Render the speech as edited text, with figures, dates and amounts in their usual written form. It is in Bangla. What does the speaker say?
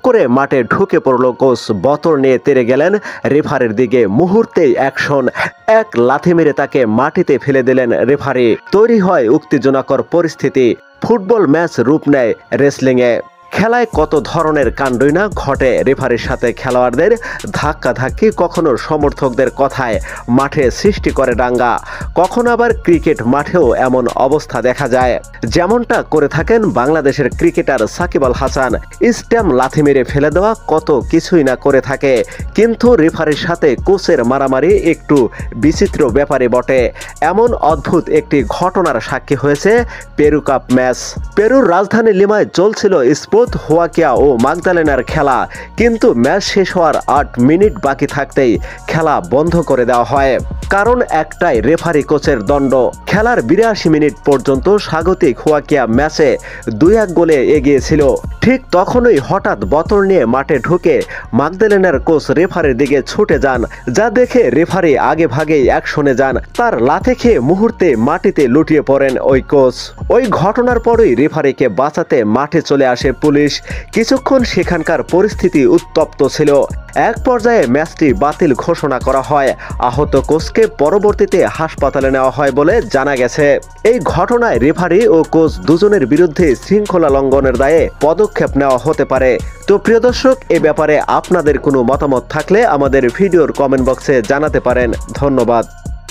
করে মাঠে ঢুকে পড়ল কোচ। বোতল নিয়ে তেড়ে গেলেন রেফারির দিকে। মুহূর্তেই অ্যাকশন, এক লাথি মেরে তাকে মাটিতে ফেলে দিলেন রেফারি। তৈরি হয় উত্তেজনাকর পরিস্থিতি। ফুটবল ম্যাচ রূপ নেয় রেসলিংয়ে। খেলায় কত ধরনের কাণ্ডই না ঘটে। রেফারির সাথে খেলোয়াড়দের ধাক্কাধাক্কি, কখনো সমর্থকদের কথায় মাঠে সৃষ্টি করে দাঙ্গা। কখনো আবার ক্রিকেট মাঠেও এমন অবস্থা দেখা যায়, যেমনটা করে থাকেন বাংলাদেশের ক্রিকেটার সাকিব আল হাসান। স্ট্যাম্প লাথি মেরে ফেলে দেওয়া, কত কিছুই না করে থাকে। কিন্তু রেফারির সাথে কোচের মারামারি একটু বিচিত্র ব্যাপারে বটে। এমন অদ্ভুত একটি ঘটনার সাক্ষী হয়েছে পেরু কাপ ম্যাচ। পেরুর রাজধানী লিমায় চলছিল স্পোর্ট হোয়াকিয়া ও মাগদালেনার খেলা। কিন্তু ম্যাচ শেষ হওয়ার 8 মিনিট বাকি থাকতেই খেলা বন্ধ করে দেওয়া হয়। কারণ একটাই, রেফারি কোচের দণ্ড। খেলার 82 মিনিট পর্যন্ত স্বাগতিক হোয়াকিয়া ম্যাচে 2-1 গোলে এগিয়ে ছিল। ঠিক তখনই হঠাৎ বোতল নিয়ে মাঠে ঢুকে মাগদালেনার কোচ রেফারির দিকে ছুটে যান, যা দেখে রেফারি আগে ভাগেই অ্যাকশনে যান। তার লাথি খেয়ে মুহূর্তে মাটিতে লুটিয়ে পড়েন ওই কোচ। ওই ঘটনার পরই রেফারিকে বাঁচাতে মাঠে চলে আসে পুলিশ। কিছুক্ষণ সেখানকার পরিস্থিতি উত্তপ্ত ছিল। এক পর্যায়ে ম্যাচটি বাতিল ঘোষণা করা হয়। আহত কোচকে পরবর্তীতে হাসপাতালে নেওয়া হয় বলে জানা গেছে। এই ঘটনায় রেফারি ও কোচ দুজনের বিরুদ্ধে শৃঙ্খলা লঙ্ঘনের দায়ে পদক্ষেপ নেওয়া হতে পারে। তো প্রিয় দর্শক, এ ব্যাপারে আপনাদের কোনো মতামত থাকলে আমাদের ভিডিওর কমেন্ট বক্সে জানাতে পারেন। ধন্যবাদ।